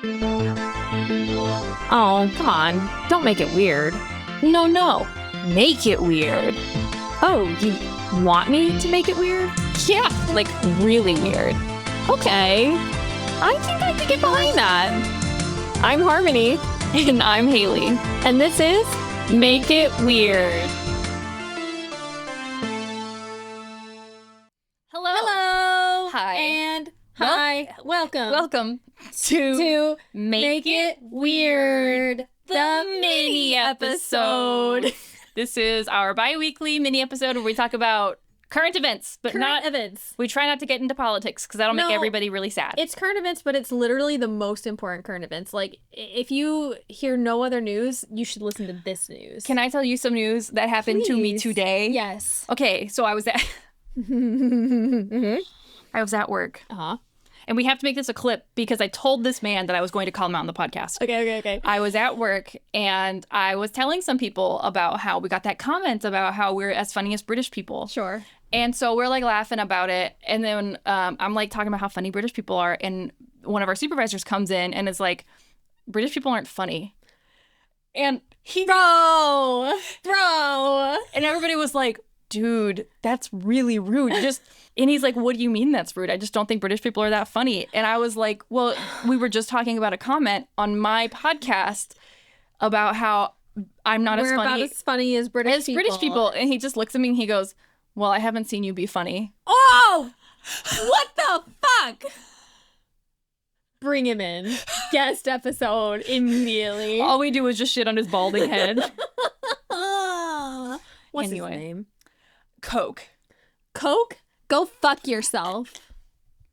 Oh, come on. Don't make it weird. No. Make it weird. Oh, you want me to make it weird? Yeah, like really weird. Okay. I think I can get behind that. I'm Harmony. And I'm Haley. And this is Make It Weird. Hello. Hi. And hi. Welcome. Welcome to Make It Weird, the mini episode. This is our bi-weekly mini episode where we talk about current events, but not events. We try not to get into politics because that'll make everybody really sad. It's current events, but it's literally the most important current events. Like, if you hear no other news, you should listen to this news. Can I tell you some news that happened to me today? Yes. Okay, so I was at I was at work. Uh-huh. And we have to make this a clip because I told this man that I was going to call him out on the podcast. Okay. I was at work and I was telling some people about how we got that comment about how we're as funny as British people. Sure. And so we're like laughing about it. And then I'm like talking about how funny British people are. And one of our supervisors comes in and is like, British people aren't funny. And he... Bro! And everybody was like, dude, that's really rude. And he's like, what do you mean that's rude? I just don't think British people are that funny. And I was like, well, we were just talking about a comment on my podcast about how I'm not We're about as funny as British people. And he just looks at me and he goes, well, I haven't seen you be funny. Oh! What the fuck? Bring him in. Guest episode immediately. All we do is just shit on his balding head. What's his name? Coke? Go fuck yourself.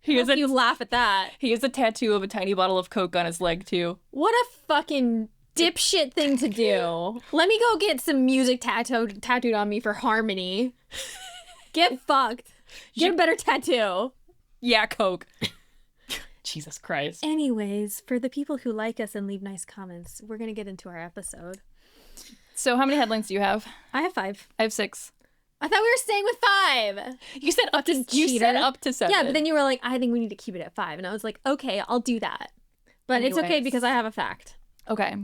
You laugh at that. He has a tattoo of a tiny bottle of Coke on his leg, too. What a fucking dipshit thing to do. Let me go get some music tattooed on me for Harmony. Get fucked. Get a better tattoo. Yeah, Coke. Jesus Christ. Anyways, for the people who like us and leave nice comments, we're going to get into our episode. So how many headlines do you have? I have 5. I have 6. I thought we were staying with 5. You said up to 7. Yeah, but then you were like, I think we need to keep it at 5. And I was like, okay, I'll do that. But It's okay because I have a fact. Okay.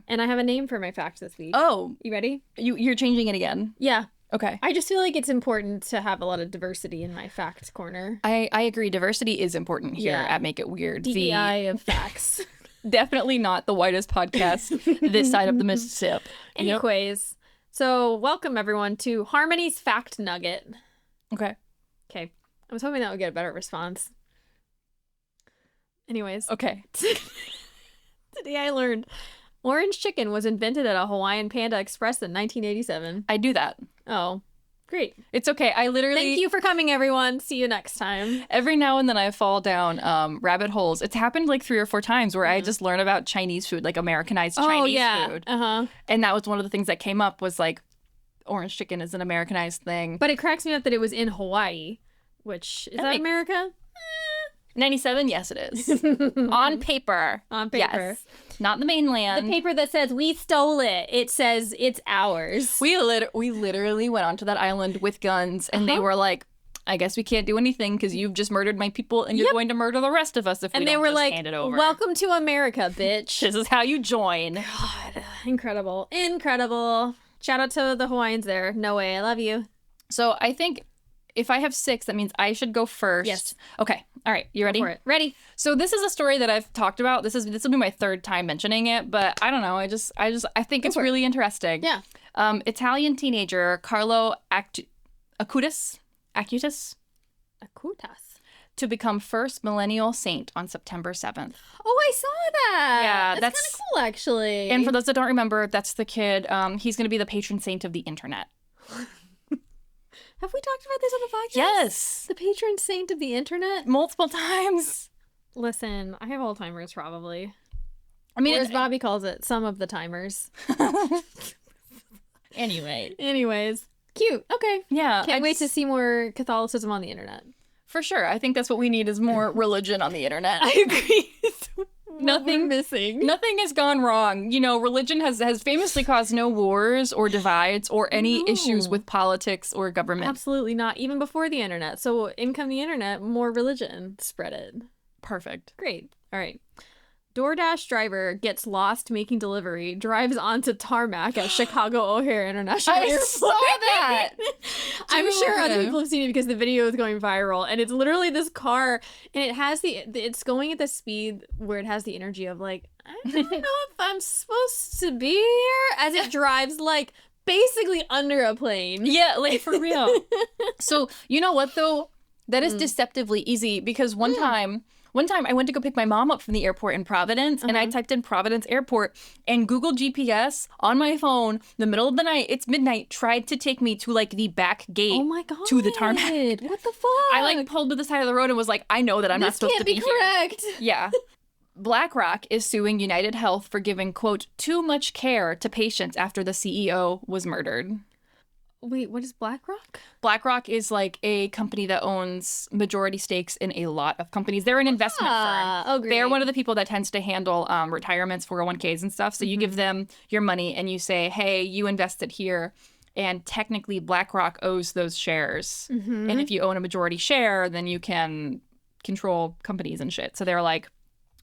And I have a name for my fact this week. Oh. You ready? You're changing it again? Yeah. Okay. I just feel like it's important to have a lot of diversity in my fact corner. I agree. Diversity is important here at Make It Weird. DEI of facts. Definitely not the whitest podcast this side of the Mississippi. Anyways, so welcome everyone to Harmony's Fact Nugget. Okay. I was hoping that would get a better response. Anyways. Okay. Today I learned orange chicken was invented at a Hawaiian Panda Express in 1987. I do that. Oh, great. It's okay. I literally... Thank you for coming, everyone. See you next time. Every now and then I fall down rabbit holes. It's happened like 3 or 4 times where I just learn about Chinese food, like Americanized Chinese food. Uh-huh. And that was one of the things that came up was like orange chicken is an Americanized thing. But it cracks me up that it was in Hawaii, which... Is that America? 97? Yes, it is. On paper. Yes. Not the mainland. The paper that says we stole it. It says it's ours. We literally went onto that island with guns and they were like, I guess we can't do anything because you've just murdered my people and you're going to murder the rest of us if we don't just hand it over. Welcome to America, bitch. This is how you join. God, incredible. Shout out to the Hawaiians there. No way, I love you. So I think if I have 6, that means I should go first. Yes. Okay. All right. You ready? Go for it. Ready. So this is a story that I've talked about. This will be my 3rd time mentioning it, but I don't know. I think it's really interesting. Yeah. Italian teenager Carlo Acutis to become first millennial saint on September 7th. Oh, I saw that. Yeah, that's kind of cool, actually. And for those that don't remember, that's the kid. He's going to be the patron saint of the internet. Have we talked about this on the podcast? Yes. The patron saint of the internet? Multiple times. Listen, I have Alzheimer's probably. I mean, as Bobby calls it, some of the timers. Anyways. Cute. Okay. Yeah. Can't wait to see more Catholicism on the internet. For sure. I think that's what we need is more religion on the internet. I agree. Nothing missing. Nothing has gone wrong. You know, religion has famously caused no wars or divides or any issues with politics or government. Absolutely not. Even before the internet. So in come the internet, more religion. Spread it. Perfect. Great. All right. DoorDash driver gets lost making delivery, drives onto tarmac at Chicago O'Hare International Airport. saw that. I'm sure other Dude. people have seen it because the video is going viral, and it's literally this car, and it has it's going at the speed where it has the energy of like, I don't know if I'm supposed to be here, as it drives like basically under a plane. Yeah, like for real. So you know what though? That is deceptively easy because one time I went to go pick my mom up from the airport in Providence, and I typed in Providence Airport, and Google GPS on my phone, in the middle of the night, it's midnight, tried to take me to like the back gate Oh my god. to the tarmac. What the fuck? I like pulled to the side of the road and was like, I know that I'm not This supposed can't to be be here. correct. Yeah. BlackRock is suing United Health for giving, quote, too much care to patients after the CEO was murdered. Wait, what is BlackRock? BlackRock is like a company that owns majority stakes in a lot of companies. They're an investment firm. Oh, great. They're one of the people that tends to handle retirements, 401ks and stuff. So you give them your money and you say, hey, you invested here. And technically BlackRock owes those shares. And if you own a majority share, then you can control companies and shit. So they're like,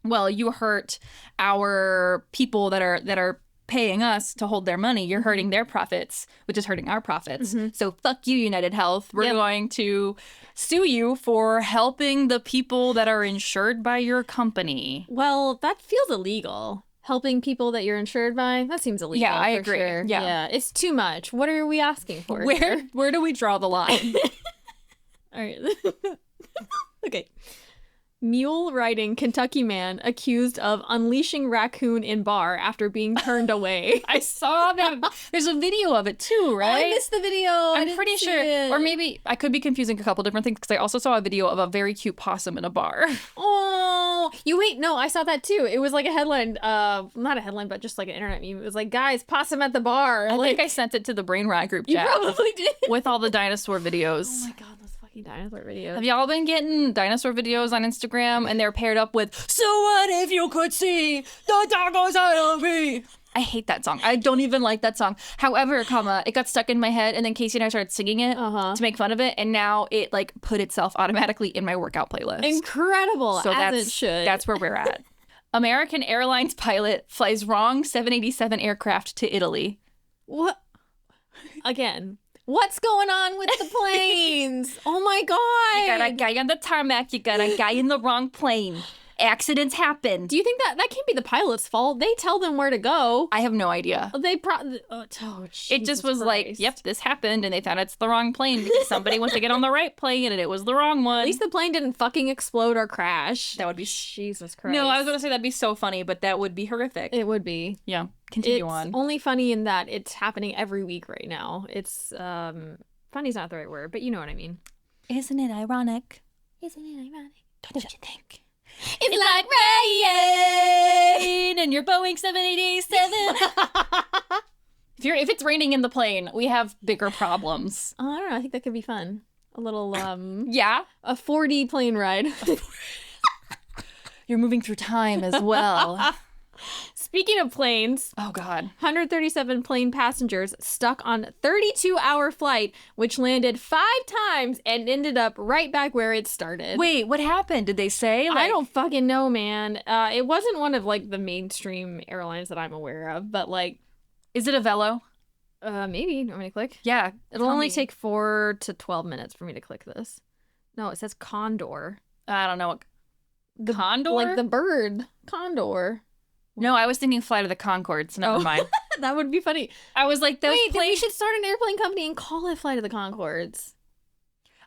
well, you hurt our people that are paying us to hold their money. You're hurting their profits, which is hurting our profits. So fuck you, United Health. We're going to sue you for helping the people that are insured by your company. Well, that feels illegal. Helping people that you're insured by, that seems illegal. Yeah, I for agree. Sure. Yeah. It's too much. What are we asking for? Where do we draw the line? All right. Okay. Mule riding Kentucky man accused of unleashing raccoon in bar after being turned away. I saw that. There's a video of it too, right? I missed the video. I I'm didn't pretty see sure, it. or maybe I could be confusing a couple different things because I also saw a video of a very cute possum in a bar. Oh, no, I saw that too. It was like a headline, not a headline, but just like an internet meme. It was like, guys, possum at the bar. I Like, think I sent it to the Brain Rot group you chat probably did. with all the dinosaur videos. Oh my god, those fucking dinosaur videos. Have y'all been getting dinosaur videos on Instagram and they're paired up with, so what if you could see the dark side of me? I hate that song. I don't even like that song. However, it got stuck in my head, and then Casey and I started singing it to make fun of it, and now it like put itself automatically in my workout playlist. Incredible, So as it should. that's where we're at. American Airlines pilot flies wrong 787 aircraft to Italy. What? Again, what's going on with the planes? Oh my god. You got a guy on the tarmac, you got a guy in the wrong plane. Accidents happen. Do you think that can't be the pilot's fault? They tell them where to go. I have no idea. They probably. It just was like, yep, this happened, and they thought it's the wrong plane because somebody went to get on the right plane, and it was the wrong one. At least the plane didn't fucking explode or crash. That would be... Jesus Christ. No, I was going to say that'd be so funny, but that would be horrific. It would be. Yeah, continue It's on. only funny in that it's happening every week right now. It's funny's not the right word, but you know what I mean. Isn't it ironic? Isn't it ironic? Don't you think? It's like rain. And your Boeing 787. If it's raining in the plane, we have bigger problems. Oh, I don't know. I think that could be fun. A little Yeah. a 4D plane ride. You're moving through time as well. Speaking of planes, Oh, God. 137 plane passengers stuck on 32-hour flight, which landed 5 times and ended up right back where it started. Wait, what happened? Did they say? I don't fucking know, man. It wasn't one of like the mainstream airlines that I'm aware of, but like, Is it a Velo? maybe. You want me to click? Yeah. It'll tell only me. take 4 to 12 minutes for me to click this. No, it says Condor. I don't know. Condor? Like the bird. Condor. No, I was thinking Flight of the Conchords. Never mind. That would be funny. I was like, those Wait, then we planes. should start an airplane company and call it Flight of the Conchords.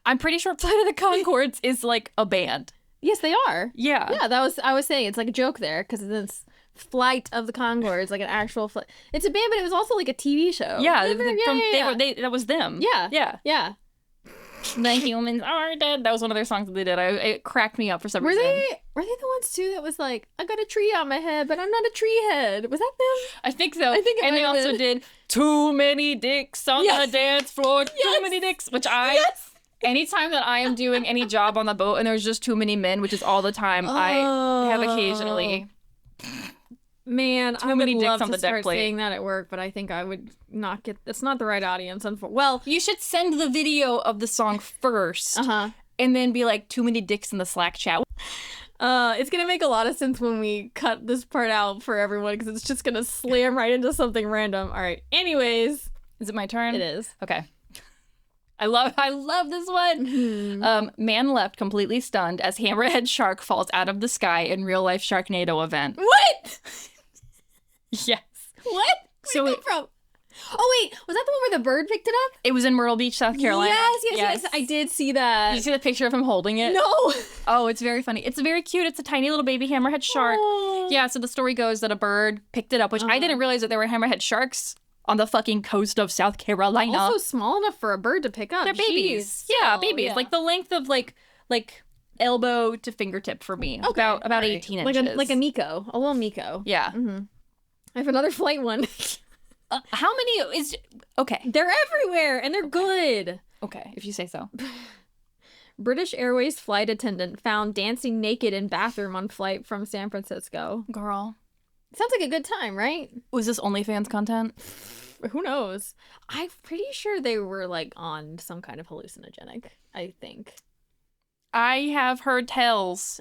I'm pretty sure Flight of the Conchords is like a band. Yes, they are. Yeah. Yeah, I was saying it's like a joke there because it's Flight of the Conchords, like an actual flight. It's a band, but it was also like a TV show. Yeah, Remember? that was them. Yeah. Yeah. Yeah. The humans are dead. That was one of their songs that they did. It cracked me up for some Were reason. they the ones too that was like, I got a tree on my head, but I'm not a tree head? Was that them? I think so. I think it and might they have also been. did Too Many Dicks on Yes. the Dance Floor. Too Yes. Many Dicks, which anytime that I am doing any job on the boat and there's just too many men, which is all the time, I have occasionally. Man, I would many dicks love on to the deck start plate. saying that at work, but I think I would not get. It's not the right audience. Well, You should send the video of the song first uh huh. and then be like, too many dicks in the Slack chat. It's gonna make a lot of sense when we cut this part out for everyone because it's just gonna slam right into something random. All right. Anyways, Is it my turn? it is. Okay. I love this one. Man left completely stunned as hammerhead shark falls out of the sky in real life Sharknado event. What? Yes. What? Where'd it come from? Oh wait, was that the one where the bird picked it up? It was in Myrtle Beach, South Carolina. Yes. I did see that. Did you see the picture of him holding it? No. Oh, it's very funny. It's very cute. It's a tiny little baby hammerhead shark. Oh. Yeah, so the story goes that a bird picked it up, which I didn't realize that there were hammerhead sharks on the fucking coast of South Carolina. Also small enough for a bird to pick up. They're babies. Jeez. Yeah, Oh, babies. yeah. Like the length of like elbow to fingertip for me. Okay, About all right. 18 inches. Like a Miko. A little Miko. Yeah. Mm-hmm. I have another flight one. How many is... Okay. They're everywhere and they're good. Okay, if you say so. British Airways flight attendant found dancing naked in bathroom on flight from San Francisco. Girl. Sounds like a good time, right? Was this OnlyFans content? Who knows? I'm pretty sure they were like on some kind of hallucinogenic, I think. I have heard tales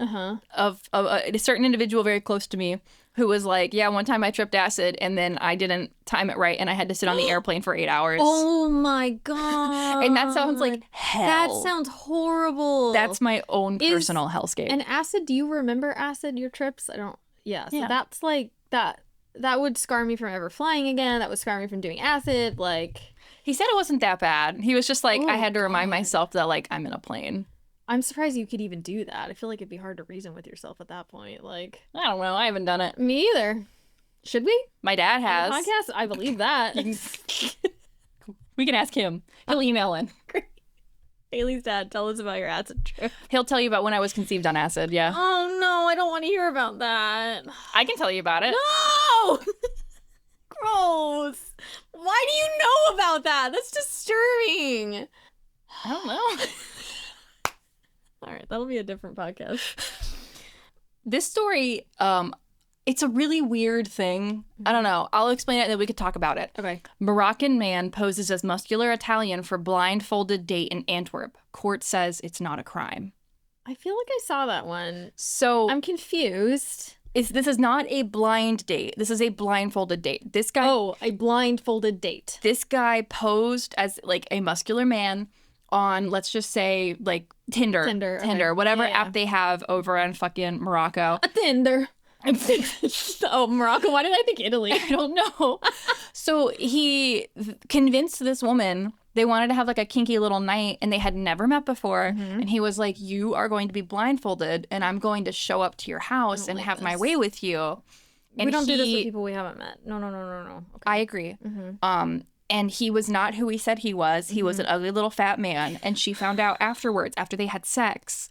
of a certain individual very close to me who was like, yeah, one time I tripped acid and then I didn't time it right and I had to sit on the airplane for 8 hours. Oh my God. And that sounds like hell. That sounds horrible. That's my own personal hellscape. And acid, do you remember acid, your trips? I don't, yeah. So Yeah. that's like, that would scar me from ever flying again. That would scar me from doing acid. Like, he said it wasn't that bad. He was just like, Oh, I had to remind God. myself that like I'm in a plane. I'm surprised you could even do that. I feel like it'd be hard to reason with yourself at that point. Like, I don't know. I haven't done it. me either. Should we? My dad has. Podcast? I believe that. We can ask him. He'll email in. Haley's dad, tell us about your acid trip. He'll tell you about when I was conceived on acid. Yeah. Oh no, I don't want to hear about that. I can tell you about it. No! Gross. Why do you know about that? That's disturbing. I don't know. All right, that'll be a different podcast. This story, it's a really weird thing. I don't know. I'll explain it and then we could talk about it. Okay. Moroccan man poses as muscular Italian for blindfolded date in Antwerp. Court says it's not a crime. I feel like I saw that one. So I'm confused. this is not a blind date. This is a blindfolded date. This guy A blindfolded date. This guy posed as like a muscular man on, let's just say, like Tinder, okay. whatever Yeah, yeah. app they have over in fucking Morocco. A Tinder. Oh, Morocco. Why did I think Italy? I don't know. So he convinced this woman they wanted to have like a kinky little night and they had never met before. And he was like, you are going to be blindfolded and I'm going to show up to your house and like have my this. way with you. And We don't do this with people we haven't met. No. Okay. I agree. And he was not who he said he was. He was an ugly little fat man. And she found out afterwards, after they had sex,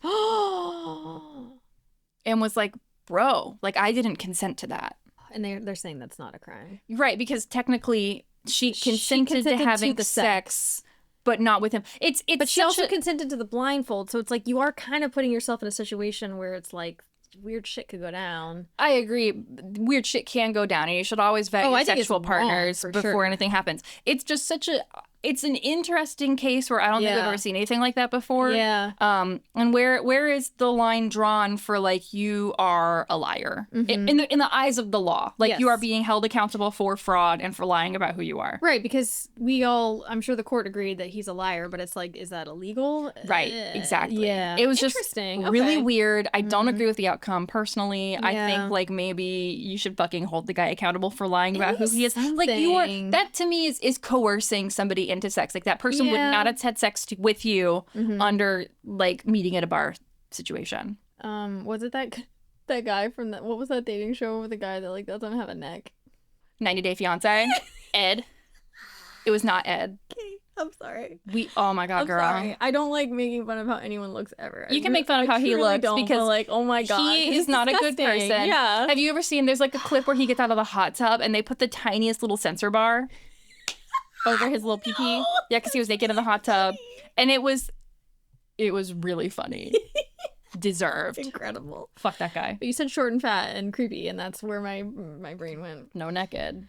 and was like, bro, like I didn't consent to that. And they're saying that's not a crime. Right, because technically she consented to consented to having the sex, but not with him. It's But she such also a- consented to the blindfold, so it's like you are kind of putting yourself in a situation where it's like weird shit could go down. I agree. Weird shit can go down, and you should always vet your I think it's sexual wrong, partners for before sure. anything happens. It's just it's an interesting case where I don't think I've Yeah. ever seen anything like that before. Yeah. And where is the line drawn for like you are a liar in the eyes of the law? Like you Yes. are being held accountable for fraud and for lying about who you are. Right, because I'm sure the court agreed that he's a liar, but it's like, is that illegal? Right, exactly. Yeah. It was just interesting. really Okay. weird. I don't agree with the outcome personally. I Yeah. think like maybe you should fucking hold the guy accountable for lying about who is he is. Like you are something. that to me is coercing somebody into sex. Like that person would Yeah. not have had sex with you under like meeting at a bar situation. Was it that guy from what was that dating show with the guy that like doesn't have a neck? 90 Day Fiance, Ed. It was not Ed. Okay, I'm sorry. Oh my god, I'm girl. sorry. I don't like making fun of how anyone looks ever. You can make fun of how he truly looks don't, because but, like, oh my god, he he's is not a good disgusting. person. Yeah. Have you ever seen? There's like a clip where he gets out of the hot tub and they put the tiniest little sensor bar over his little pee pee. Yeah, because he was naked in the hot tub, and it was really funny. Deserved. Incredible. Fuck that guy. But you said short and fat and creepy, and that's where my brain went. No naked.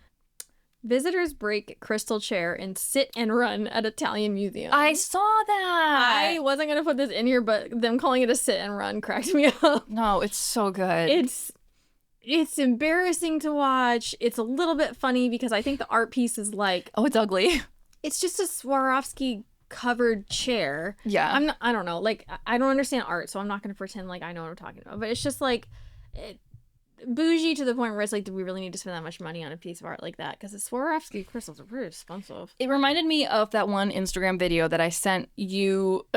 Visitors break crystal chair and sit and run at Italian museum. I saw that. I wasn't going to put this in here, but them calling it a sit and run cracked me up. No, it's so good. It's embarrassing to watch. It's a little bit funny because I think the art piece is like... Oh, it's ugly. It's just a Swarovski covered chair. Yeah. I don't know. Like, I don't understand art, so I'm not going to pretend like I know what I'm talking about. But it's just like... bougie to the point where it's like, do we really need to spend that much money on a piece of art like that? Because the Swarovski crystals are pretty expensive. It reminded me of that one Instagram video that I sent you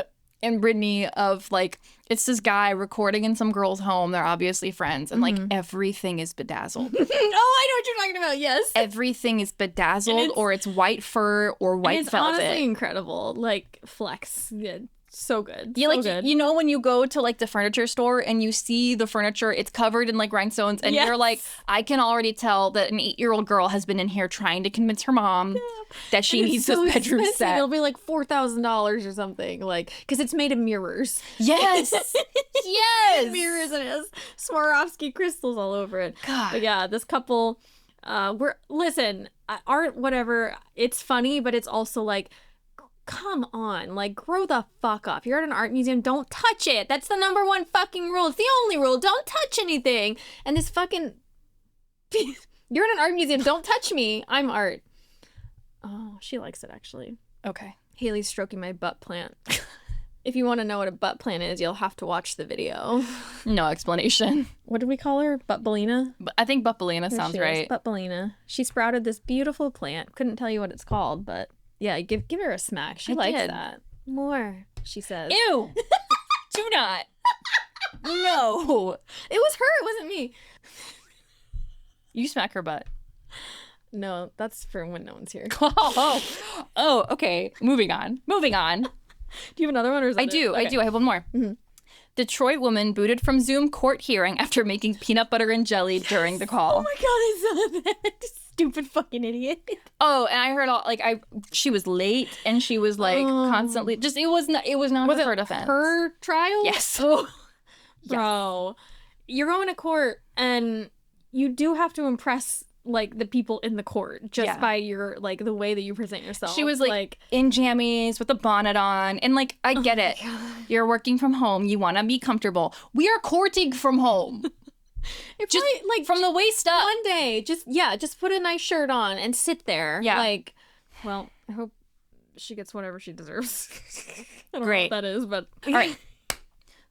and Brittany of, like, it's this guy recording in some girl's home. They're obviously friends. And, like, everything is bedazzled. Oh, I know what you're talking about. Yes. Everything is bedazzled, or it's white fur or white velvet. It's honestly incredible. Like, flex. Yeah. So good. Yeah, so like, good. you know when you go to, like, the furniture store and you see the furniture, it's covered in, like, rhinestones, and you're like, I can already tell that an 8-year-old girl has been in here trying to convince her mom that she needs this bedroom expensive. set. It'll be like $4,000 or something, like, because it's made of mirrors. Yes. Yes. Mirrors, and it has Swarovski crystals all over it. God. But yeah, this couple, listen, art, whatever, it's funny, but it's also like, come on, like, grow the fuck up. You're at an art museum, don't touch it. That's the number one fucking rule. It's the only rule. Don't touch anything. And this fucking... You're in an art museum, don't touch me. I'm art. Oh, she likes it, actually. Okay. Haley's stroking my butt plant. If you want to know what a butt plant is, you'll have to watch the video. No explanation. What did we call her? Buttbellina? I think Buttbellina sounds right. Buttbellina. She sprouted this beautiful plant. Couldn't tell you what it's called, but... yeah, give her a smack. She likes that. More, she says. Ew. Do not. No. It was her. It wasn't me. You smack her butt. No, that's for when no one's here. Oh, okay. Moving on. Do you have another one? Or is that I do. Okay. I do. I have one more. Mm-hmm. Detroit woman booted from Zoom court hearing after making peanut butter and jelly during the call. Oh my god, I saw that. Stupid fucking idiot. Oh, and I heard she was late and she was like constantly just it was not her defense. Her trial? Yes. Oh. Bro, you're going to court and you do have to impress like the people in the court just by your like the way that you present yourself. She was like in jammies with a bonnet on, and like I get it. You're working from home, you want to be comfortable. We are courting from home. It's just like from the waist up. One day, just put a nice shirt on and sit there. Yeah. Like, well, I hope she gets whatever she deserves. I don't Great. know what that is, but all right.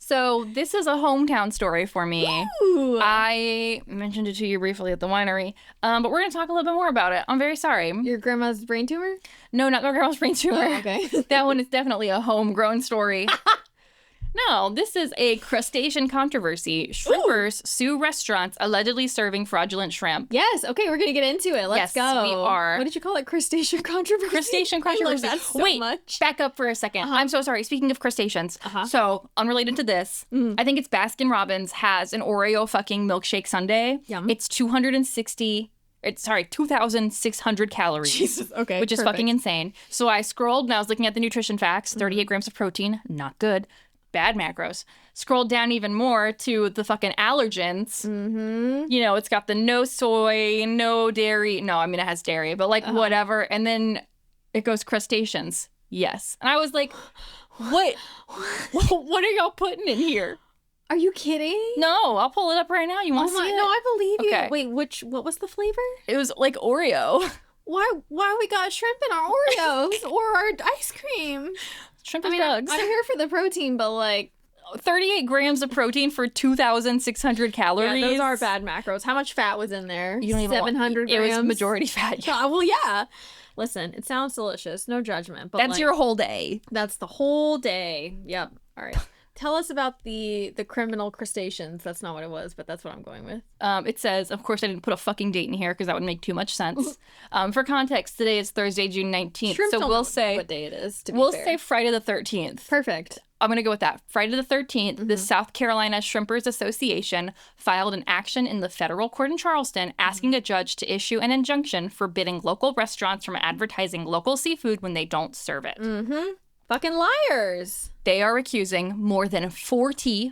So this is a hometown story for me. Ooh. I mentioned it to you briefly at the winery, but we're going to talk a little bit more about it. I'm very sorry. Your grandma's brain tumor? No, not my grandma's brain tumor. Oh, okay. That one is definitely a homegrown story. No, this is a crustacean controversy. Shrimpers sue restaurants allegedly serving fraudulent shrimp. Yes. Okay, we're gonna get into it. Let's go. Yes, we are. What did you call it? Crustacean controversy? Crustacean controversy. I love that so Wait, much. back up for a second. I'm so sorry. Speaking of crustaceans, so unrelated to this, I think it's Baskin Robbins has an Oreo fucking milkshake sundae. Yum. It's 2,600 calories. Jesus. Okay. Which is fucking insane. So I scrolled and I was looking at the nutrition facts. 38 grams of protein, not good. Bad macros. Scrolled down even more to the fucking allergens. Mm-hmm. You know, it's got the no soy, no dairy. No, I mean, it has dairy, but like whatever. And then it goes crustaceans. Yes. And I was like, what? What are y'all putting in here? Are you kidding? No, I'll pull it up right now. You want to see it? No, I believe you. Okay. Wait, what was the flavor? It was like Oreo. Why we got shrimp in our Oreos or our ice cream? Shrimp and bugs. I'm here for the protein, but like 38 grams of protein for 2,600 calories. Yeah, those are bad macros. How much fat was in there? You don't even 700 grams. It was majority fat. Yeah. Well, yeah. Listen, it sounds delicious. No judgment. But that's your whole day. That's the whole day. Yep. All right. Tell us about the criminal crustaceans. That's not what it was, but that's what I'm going with. It says, of course, I didn't put a fucking date in here because that would make too much sense. For context, today is Thursday, June 19th. Shrimp so we'll say what day it is. We'll say Friday the 13th. Perfect. I'm going to go with that. Friday the 13th, the South Carolina Shrimpers Association filed an action in the federal court in Charleston asking a judge to issue an injunction forbidding local restaurants from advertising local seafood when they don't serve it. Mm-hmm. Fucking liars. They are accusing more than 40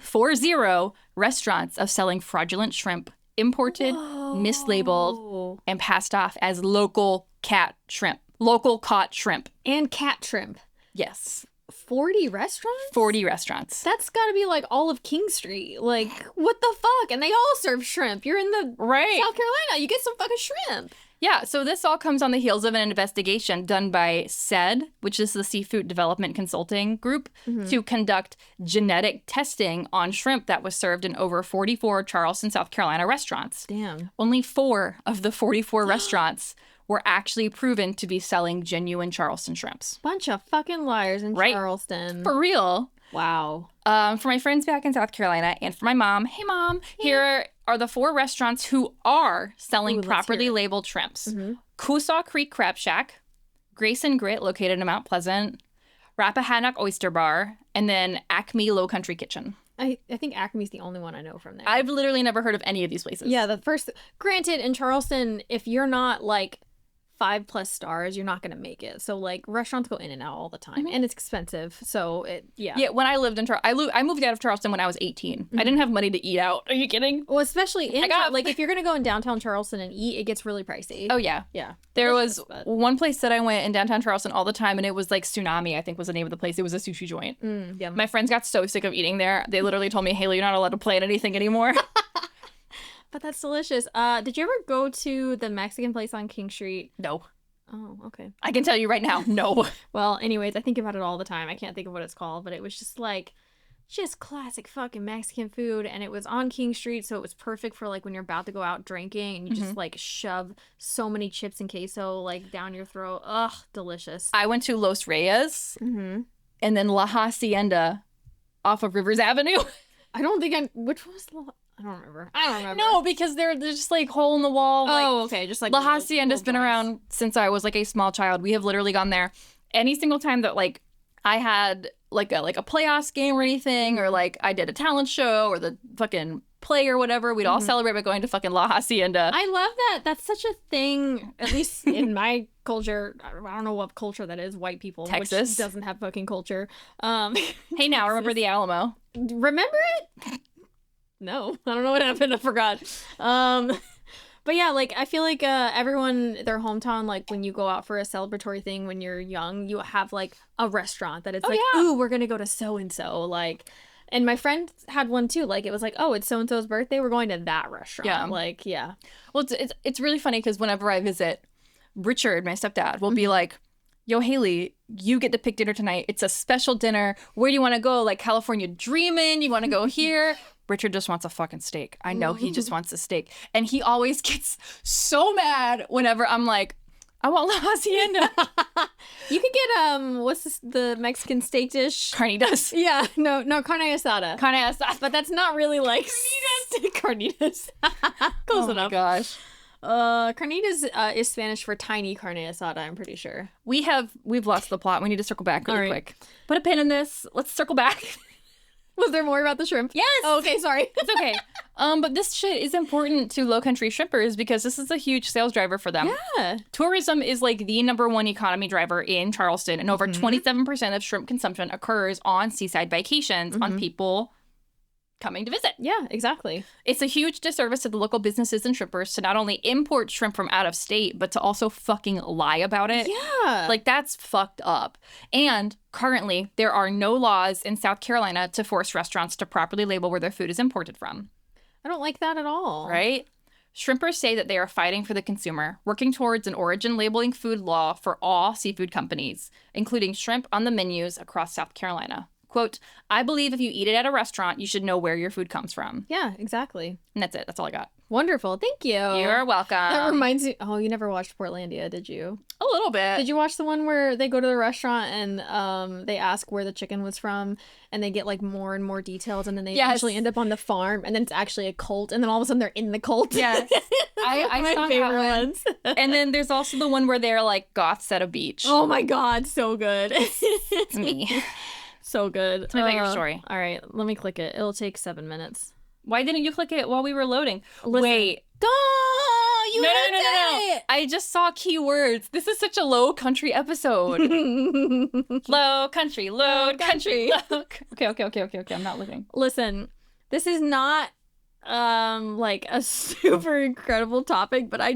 restaurants of selling fraudulent shrimp, imported, mislabeled, and passed off as local cat shrimp. Local caught shrimp. And cat shrimp. Yes. 40 restaurants? 40 restaurants. That's got to be like all of King Street. Like, what the fuck? And they all serve shrimp. You're in the Right. South Carolina. You get some fucking shrimp. Yeah, so this all comes on the heels of an investigation done by SED, which is the Seafood Development Consulting Group, to conduct genetic testing on shrimp that was served in over 44 Charleston, South Carolina restaurants. Damn. Only 4 of the 44 restaurants were actually proven to be selling genuine Charleston shrimps. Bunch of fucking liars in Right. Charleston. For real. Wow. For my friends back in South Carolina and for my mom, hey mom, here are the 4 restaurants who are selling Ooh, let's properly hear it. labeled shrimps. Coosaw Creek Crab Shack, Grace and Grit located in Mount Pleasant, Rappahannock Oyster Bar, and then Acme Low Country Kitchen. I think Acme's the only one I know from there. I've literally never heard of any of these places. Yeah, the first. Granted, in Charleston, if you're not like 5+ stars, you're not gonna make it. So like restaurants go in and out all the time, and it's expensive. So Yeah, when I lived in Charleston, I moved out of Charleston when I was 18. I didn't have money to eat out. Are you kidding? Well, especially in got- like if you're gonna go in downtown Charleston and eat, it gets really pricey. Oh, yeah. Yeah. There was Delicious, but- one place that I went in downtown Charleston all the time, and it was like Tsunami, I think was the name of the place. It was a sushi joint. Yeah. My friends got so sick of eating there. They literally told me, Haley, you're not allowed to plan anything anymore. But that's delicious. Did you ever go to the Mexican place on King Street? No. Oh, okay. I can tell you right now, no. Well, anyways, I think about it all the time. I can't think of what it's called, but it was just like just classic fucking Mexican food, and it was on King Street, so it was perfect for like when you're about to go out drinking and you just like shove so many chips and queso like down your throat. Ugh, delicious. I went to Los Reyes Mm-hmm. and then La Hacienda off of Rivers Avenue. I don't think I. Which was the? I don't remember. I don't remember. No, because they're just like hole in the wall. Oh, okay. Just like La little- Hacienda's little been joints. around since I was like a small child. We have literally gone there any single time that like I had like a playoffs game or anything, or like I did a talent show or the fucking play or whatever. We'd all celebrate by going to fucking La Hacienda. I love that. That's such a thing, at least in my culture. I don't know what culture that is. White people. Texas. Which doesn't have fucking culture. Hey, now remember the Alamo? Remember it? No. I don't know what happened. I forgot. But yeah, like, I feel like everyone, their hometown, like, when you go out for a celebratory thing when you're young, you have, like, a restaurant that it's like, yeah. ooh, we're going to go to so-and-so. Like, and my friend had one, too. Like, it was like, oh, it's so-and-so's birthday. We're going to that restaurant. Yeah. Like, yeah. Well, it's really funny because whenever I visit, Richard, my stepdad, will be like, yo, Haley, you get to pick dinner tonight. It's a special dinner. Where do you want to go? Like California Dreamin'? You want to go here? Richard just wants a fucking steak. I know he just wants a steak. And he always gets so mad whenever I'm like, I want La Hacienda. You could get, what's this, the Mexican steak dish? Carnitas. Yeah, no, carne asada. Carne asada. But that's not really like carnitas. Close Oh my enough. gosh. Carnitas is Spanish for tiny carne asada, I'm pretty sure. We've lost the plot. We need to circle back really All right. quick. Put a pin in this. Let's circle back. Was there more about the shrimp? Yes. Oh, okay, sorry. It's okay. But this shit is important to low country shrimpers because this is a huge sales driver for them. Yeah. Tourism is like the #1 economy driver in Charleston, and over 27% of shrimp consumption occurs on seaside vacations on people coming to visit. Yeah, exactly. It's a huge disservice to the local businesses and shrimpers to not only import shrimp from out of state, but to also fucking lie about it. Yeah. Like, that's fucked up. And currently, there are no laws in South Carolina to force restaurants to properly label where their food is imported from. I don't like that at all. Right? Shrimpers say that they are fighting for the consumer, working towards an origin labeling food law for all seafood companies, including shrimp on the menus across South Carolina. Quote, I believe if you eat it at a restaurant, you should know where your food comes from. Yeah, exactly. And that's it. That's all I got. Wonderful. Thank you. You're welcome. That reminds me. Oh, you never watched Portlandia, did you? A little bit. Did you watch the one where they go to the restaurant and they ask where the chicken was from and they get like more and more details and then they Yes. actually end up on the farm and then it's actually a cult and then all of a sudden they're in the cult? Yes. I My saw that favorite one. ones. And then there's also the one where they're like goths at a beach. Oh my God, so good. It's me. So good. Tell me about your story. All right, let me click it. It'll take 7 minutes. Why didn't you click it while we were loading? Listen. Wait. You No. had it! I just saw keywords. This is such a low country episode. Low country, low country. Low... Okay. I'm not looking. Listen, this is not like a super incredible topic, but I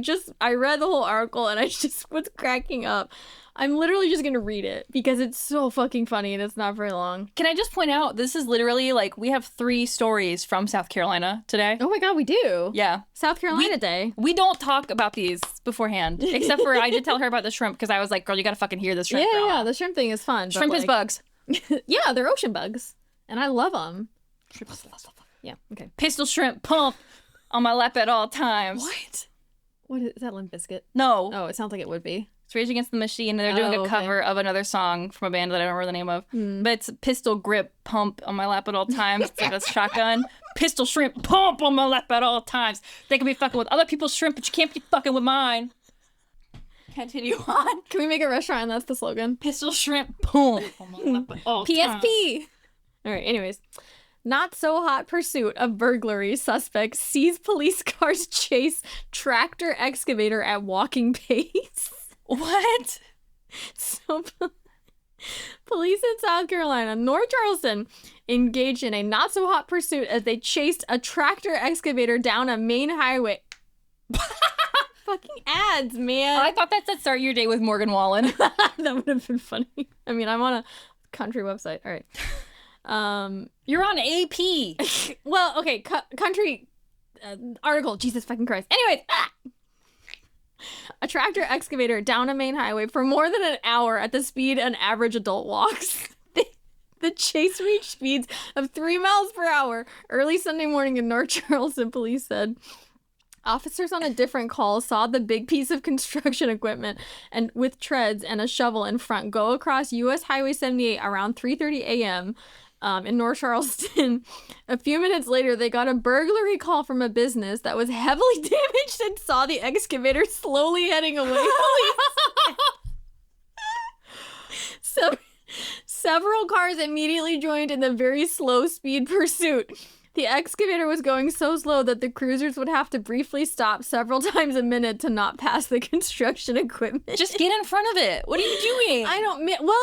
read the whole article and I just was cracking up. I'm literally just gonna read it because it's so fucking funny and it's not very long. Can I just point out, this is literally like, we have 3 stories from South Carolina today. Oh my god, we do. Yeah. South Carolina Day. We don't talk about these beforehand, except for I did tell her about the shrimp because I was like, girl, you gotta fucking hear this shrimp. Yeah, the shrimp thing is fun. but, Shrimp is like, bugs. Yeah, they're ocean bugs, and I love them. Yeah. Okay. Pistol shrimp pump on my lap at all times. What? What is that? Limp Bizkit? No. Oh, it sounds like it would be. It's Rage Against the Machine, and they're doing a cover of another song from a band that I don't remember the name of. But it's pistol grip pump on my lap at all times. It's like a shotgun. Pistol shrimp pump on my lap at all times. They can be fucking with other people's shrimp, but you can't be fucking with mine. Continue on. Can we make a restaurant and that's the slogan? Pistol shrimp pump on my lap at all times. PSP. All right. Anyways, not so hot pursuit of burglary suspect sees police cars chase tractor excavator at walking pace. What? So, police in South Carolina, North Charleston, engaged in a not so hot pursuit as they chased a tractor excavator down a main highway. Fucking ads, man. I thought that said start your day with Morgan Wallen. That would have been funny. I mean, I'm on a country website. All right. You're on AP. Well, okay, country article. Jesus fucking Christ. Anyways, a tractor excavator down a main highway for more than an hour at the speed an average adult walks. The chase reached speeds of 3 miles per hour early Sunday morning in North Charleston, police said. Officers on a different call saw the big piece of construction equipment and with treads and a shovel in front go across U.S. Highway 78 around 3:30 a.m. In North Charleston. A few minutes later, they got a burglary call from a business that was heavily damaged and saw the excavator slowly heading away. Several cars immediately joined in the very slow speed pursuit. The excavator was going so slow that the cruisers would have to briefly stop several times a minute to not pass the construction equipment. Just get in front of it. What are you doing? I don't. Well,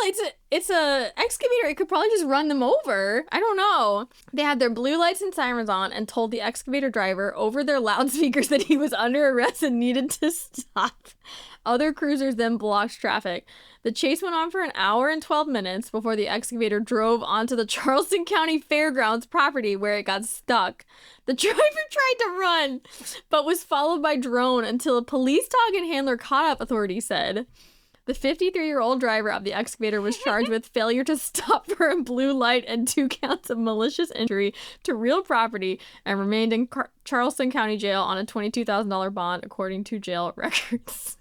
it's a excavator. It could probably just run them over. I don't know. They had their blue lights and sirens on and told the excavator driver over their loudspeakers that he was under arrest and needed to stop. Other cruisers then blocked traffic. The chase went on for an hour and 12 minutes before the excavator drove onto the Charleston County Fairgrounds property where it got stuck. The driver tried to run, but was followed by drone until a police dog and handler caught up, authorities said. The 53-year-old driver of the excavator was charged with failure to stop for a blue light and 2 counts of malicious injury to real property and remained in Charleston County Jail on a $22,000 bond, according to jail records.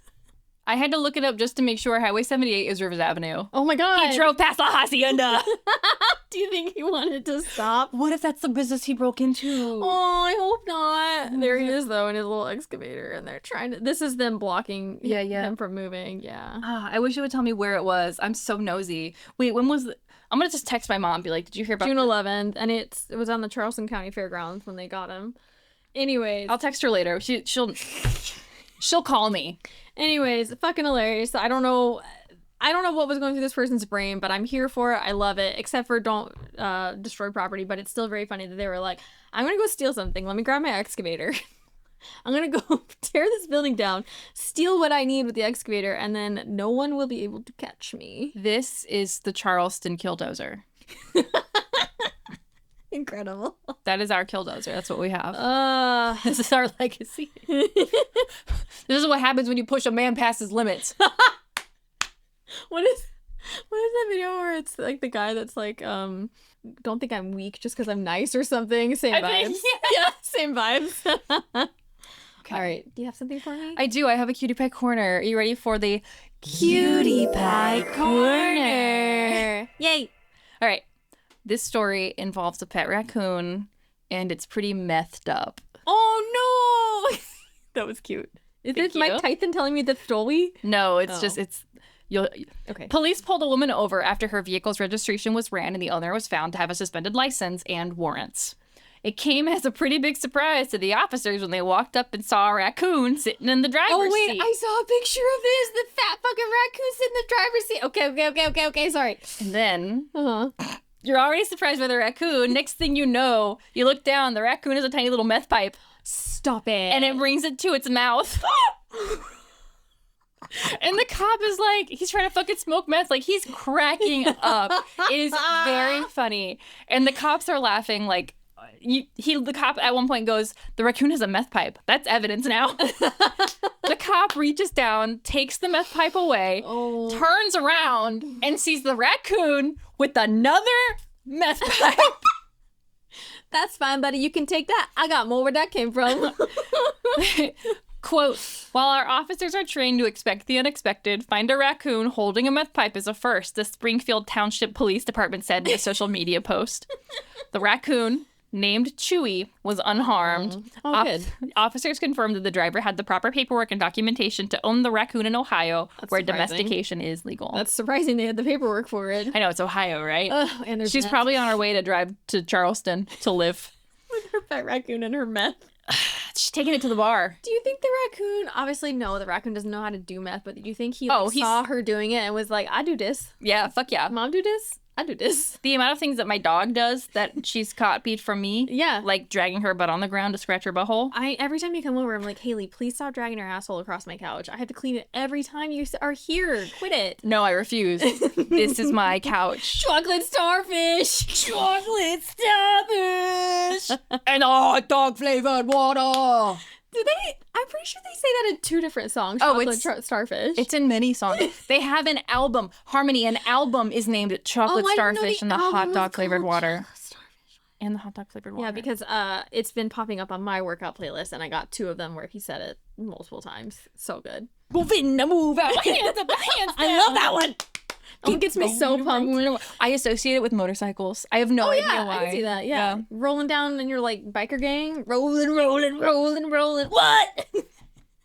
I had to look it up just to make sure Highway 78 is Rivers Avenue. Oh my god. He drove past La Hacienda. Do you think he wanted to stop? What if that's the business he broke into? Oh, I hope not. There he is, though, in his little excavator, and they're trying to... This is them blocking him from moving, yeah. I wish you would tell me where it was. I'm so nosy. Wait, when was... I'm going to just text my mom and be like, did you hear about... June 11th, and it was on the Charleston County Fairgrounds when they got him. Anyways. I'll text her later. She'll call me. Anyways, fucking hilarious. I don't know what was going through this person's brain, but I'm here for it. I love it. Except for don't destroy property, but it's still very funny that they were like, I'm gonna go steal something. Let me grab my excavator. I'm gonna go tear this building down, steal what I need with the excavator, and then no one will be able to catch me. This is the Charleston Killdozer. Incredible. That is our Killdozer. That's what we have. This is our legacy. This is what happens when you push a man past his limits. What is that video where it's like the guy that's like, don't think I'm weak just because I'm nice or something? Same vibes. Yeah, same vibes. Okay. All right. Do you have something for me? I do. I have a cutie pie corner. Are you ready for the cutie pie corner? Yay. All right. This story involves a pet raccoon, and it's pretty methed up. Oh, no! That was cute. Is this Mike Tyson telling me the story? No, it's Okay. Police pulled a woman over after her vehicle's registration was ran and the owner was found to have a suspended license and warrants. It came as a pretty big surprise to the officers when they walked up and saw a raccoon sitting in the driver's seat. I saw a picture of this. The fat fucking raccoon sitting in the driver's seat. Okay, sorry. And then You're already surprised by the raccoon. Next thing you know, you look down, the raccoon is a tiny little meth pipe. Stop it. And it brings it to its mouth. And the cop is like, he's trying to fucking smoke meth. Like, he's cracking up. It is very funny. And the cops are laughing like, the cop at one point goes, the raccoon has a meth pipe. That's evidence now. The cop reaches down, takes the meth pipe away, turns around, and sees the raccoon with another meth pipe. That's fine, buddy. You can take that. I got more where that came from. Quote, while our officers are trained to expect the unexpected, find a raccoon holding a meth pipe is a first, the Springfield Township Police Department said in a social media post. The raccoon, named Chewy, was unharmed. Good. Officers confirmed that the driver had the proper paperwork and documentation to own the raccoon in Ohio, where domestication is legal. That's surprising they had the paperwork for it. I know, it's Ohio, right? And there's She's meth. probably on her way to drive to Charleston to live. With her pet raccoon and her meth. She's taking it to the bar. Do you think the raccoon, obviously no, the raccoon doesn't know how to do meth, but do you think he he's- saw her doing it and was like, I do this. Yeah, fuck yeah. Mom do this? I do this. The amount of things that my dog does that she's copied from me. Yeah. Like dragging her butt on the ground to scratch her butthole. Every time you come over, I'm like, Haley, please stop dragging your asshole across my couch. I have to clean it every time you are here. Quit it. No, I refuse. This is my couch. Chocolate starfish. Chocolate starfish. And dog flavored water. Do they? I'm pretty sure they say that in 2 different songs. Oh, Chocolate starfish. It's in many songs. They have an album. Harmony, an album is named Chocolate I didn't know Starfish the and the Hot album was Dog Flavored called Water. Chocolate Starfish. And the Hot Dog Flavored Water. Yeah, because it's been popping up on my workout playlist, and I got 2 of them where he said it multiple times. So good. Move in, move out. Hands up, hands down. I love that one. That one gets me so pumped. I associate it with motorcycles. I have no idea why. I can see that. Yeah. Rolling down in your like biker gang, rolling. What?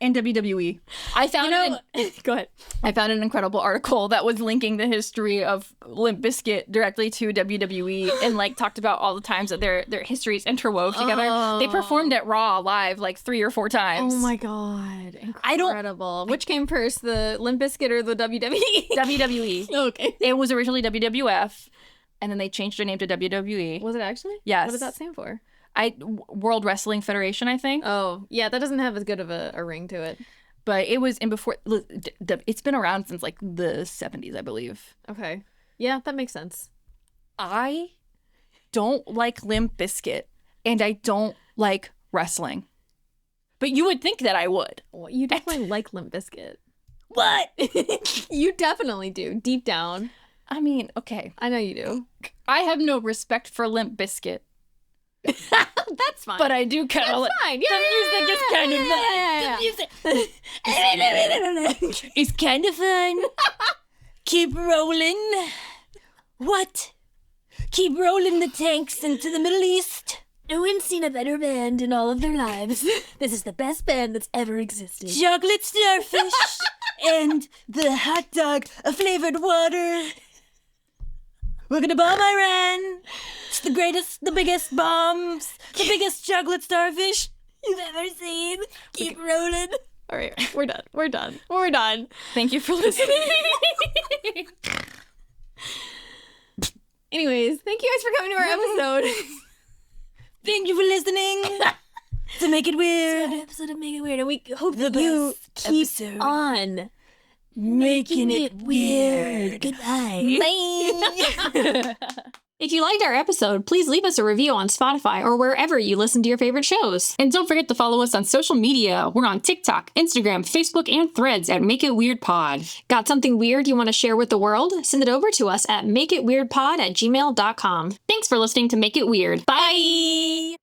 And WWE. I found Go ahead. I found an incredible article that was linking the history of Limp Bizkit directly to WWE and like talked about all the times that their histories interwove together. They performed at Raw live like 3 or 4 times. Oh my god. Incredible. Which came first, the Limp Bizkit or the WWE? WWE. Okay. It was originally WWF, and then they changed their name to WWE. Was it actually? Yes. What does that stand for? World Wrestling Federation, I think. Oh, yeah, that doesn't have as good of a ring to it. But it was in before. It's been around since like the 70s, I believe. Okay. Yeah, that makes sense. I don't like Limp Bizkit, and I don't like wrestling. But you would think that I would. Well, you definitely like Limp Bizkit. What? You definitely do, deep down. I mean, okay. I know you do. I have no respect for Limp Bizkit. That's fine. But I do kind of like fine. Yeah, the music is kind of fun. The music is kind of fun. Keep rolling. What? Keep rolling the tanks into the Middle East. No one's seen a better band in all of their lives. This is the best band that's ever existed. Chocolate starfish and the hot dog flavored water. We're gonna bomb Iran. It's the greatest, the biggest bombs, the biggest chocolate starfish you've ever seen. Keep rolling. All right, we're done. We're done. We're done. Thank you for listening. Anyways, thank you guys for coming to our episode. Thank you for listening to Make It Weird. Episode of Make It Weird, and we hope The that you best keep episode. on Making it weird. Goodbye. Bye. If you liked our episode, please leave us a review on Spotify or wherever you listen to your favorite shows. And don't forget to follow us on social media. We're on TikTok, Instagram, Facebook, and Threads at Make It Weird Pod. Got something weird you want to share with the world? Send it over to us at makeitweirdpod@gmail.com. Thanks for listening to Make It Weird. Bye!